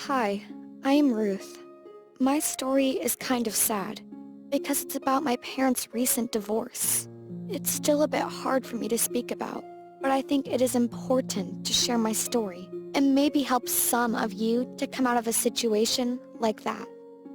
Hi, I am Ruth. My story is kind of sad because it's about my parents' recent divorce. It's still a bit hard for me to speak about, but I think it is important to share my story and maybe help some of you to come out of a situation like that.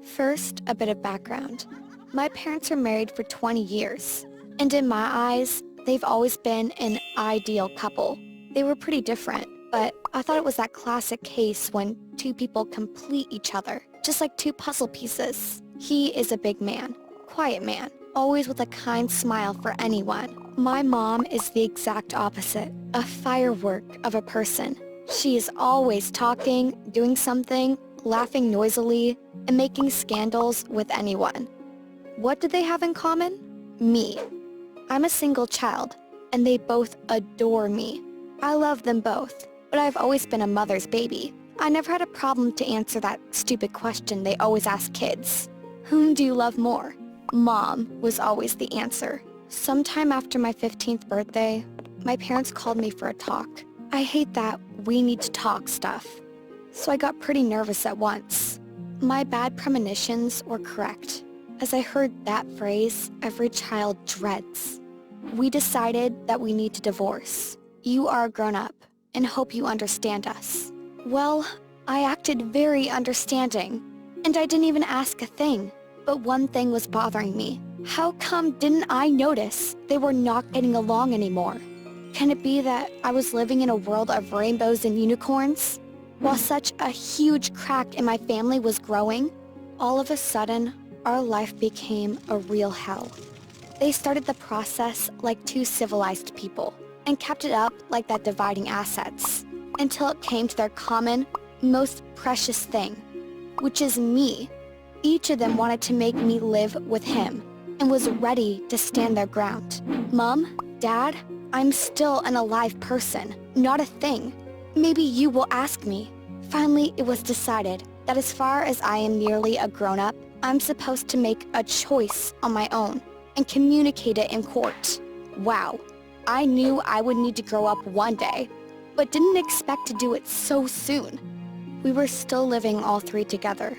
First, a bit of background. My parents were married for 20 years, and in my eyes, they've always been an ideal couple. They were pretty different, but I thought it was that classic case when two people complete each other, just like two puzzle pieces. He is a big man, quiet man, always with a kind smile for anyone. My mom is the exact opposite, a firework of a person. She is always talking, doing something, laughing noisily, and making scandals with anyone. What do they have in common? Me. I'm a single child, and they both adore me. I love them both, but I've always been a mother's baby. I never had a problem to answer that stupid question they always ask kids. Whom do you love more? Mom was always the answer. Sometime after my 15th birthday, my parents called me for a talk. I hate that "we need to talk" stuff, so I got pretty nervous at once. My bad premonitions were correct, as I heard that phrase every child dreads. We decided that we need to divorce. You are a grown-up and hope you understand us. Well, I acted very understanding, and I didn't even ask a thing. But one thing was bothering me. How come didn't I notice they were not getting along anymore? Can it be that I was living in a world of rainbows and unicorns? While such a huge crack in my family was growing, all of a sudden, our life became a real hell. They started the process like two civilized people and kept it up like that, dividing assets, until it came to their common, most precious thing, which is me. Each of them wanted to make me live with him and was ready to stand their ground. Mom, Dad, I'm still an alive person, not a thing. Maybe you will ask me. Finally, it was decided that as far as I am nearly a grown-up, I'm supposed to make a choice on my own and communicate it in court. Wow, I knew I would need to grow up one day, but didn't expect to do it so soon. We were still living all three together.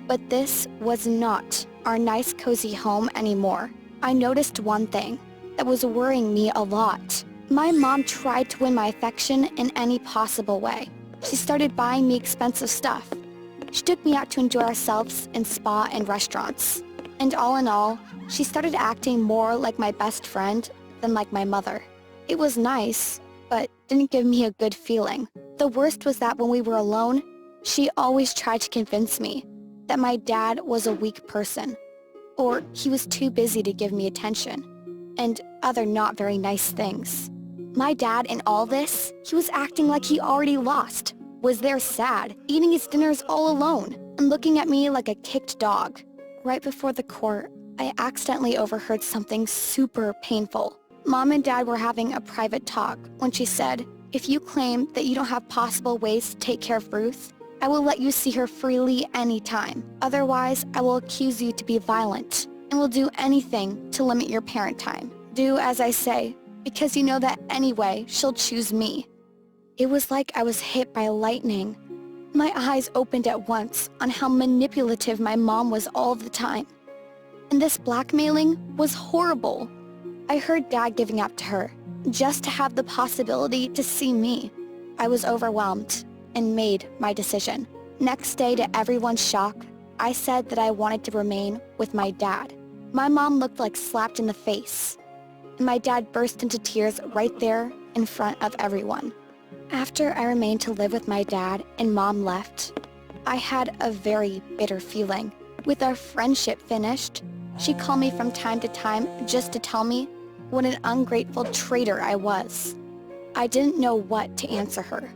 But this was not our nice cozy home anymore. I noticed one thing that was worrying me a lot. My mom tried to win my affection in any possible way. She started buying me expensive stuff. She took me out to enjoy ourselves in spa and restaurants. And all in all, she started acting more like my best friend than like my mother. It was nice, but didn't give me a good feeling. The worst was that when we were alone, she always tried to convince me that my dad was a weak person, or he was too busy to give me attention, and other not very nice things. My dad in all this, he was acting like he already lost, was there sad, eating his dinners all alone, and looking at me like a kicked dog. Right before the court, I accidentally overheard something super painful. Mom and Dad were having a private talk when she said, "If you claim that you don't have possible ways to take care of Ruth, I will let you see her freely anytime. Otherwise, I will accuse you to be violent and will do anything to limit your parent time. Do as I say, because you know that anyway, she'll choose me." It was like I was hit by lightning. My eyes opened at once on how manipulative my mom was all the time. And this blackmailing was horrible. I heard Dad giving up to her, just to have the possibility to see me. I was overwhelmed and made my decision. Next day, to everyone's shock, I said that I wanted to remain with my dad. My mom looked like slapped in the face, and my dad burst into tears right there in front of everyone. After I remained to live with my dad and Mom left, I had a very bitter feeling. With our friendship finished, she called me from time to time just to tell me what an ungrateful traitor I was. I didn't know what to answer her.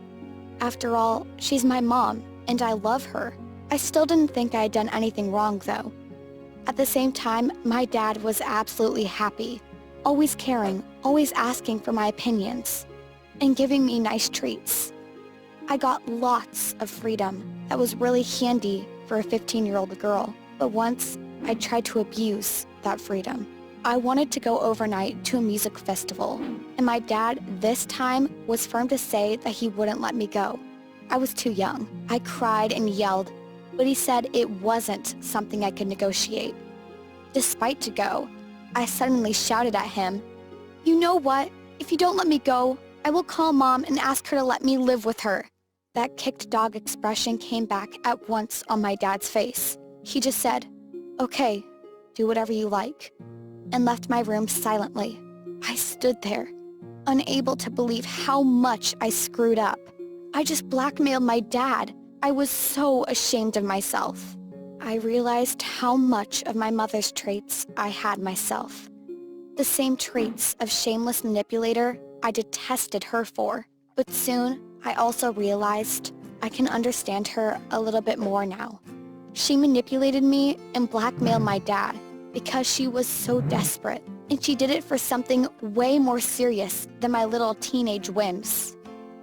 After all, she's my mom, and I love her. I still didn't think I had done anything wrong, though. At the same time, my dad was absolutely happy, always caring, always asking for my opinions, and giving me nice treats. I got lots of freedom that was really handy for a 15-year-old girl, but once I tried to abuse that freedom. I wanted to go overnight to a music festival, and my dad this time was firm to say that he wouldn't let me go. I was too young. I cried and yelled, but he said it wasn't something I could negotiate. Despite to go, I suddenly shouted at him, "You know what? If you don't let me go, I will call Mom and ask her to let me live with her." That kicked dog expression came back at once on my dad's face. He just said, "Okay, do whatever you like," and left my room silently. I stood there, unable to believe how much I screwed up. I just blackmailed my dad. I was so ashamed of myself. I realized how much of my mother's traits I had myself. The same traits of shameless manipulator I detested her for. But soon, I also realized I can understand her a little bit more now. She manipulated me and blackmailed my dad because she was so desperate, and she did it for something way more serious than my little teenage whims.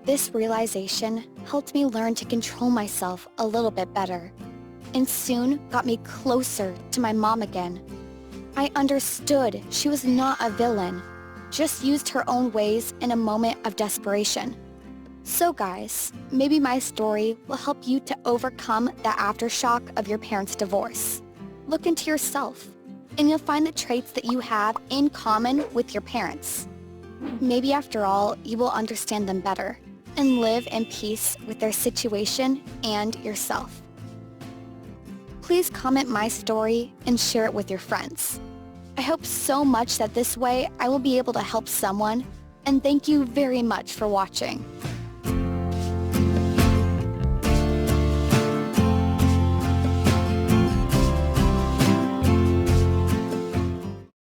This realization helped me learn to control myself a little bit better, and soon got me closer to my mom again. I understood she was not a villain, just used her own ways in a moment of desperation. So guys, maybe my story will help you to overcome the aftershock of your parents' divorce. Look into yourself, and you'll find the traits that you have in common with your parents. Maybe after all, you will understand them better and live in peace with their situation and yourself. Please comment my story and share it with your friends. I hope so much that this way I will be able to help someone, and thank you very much for watching.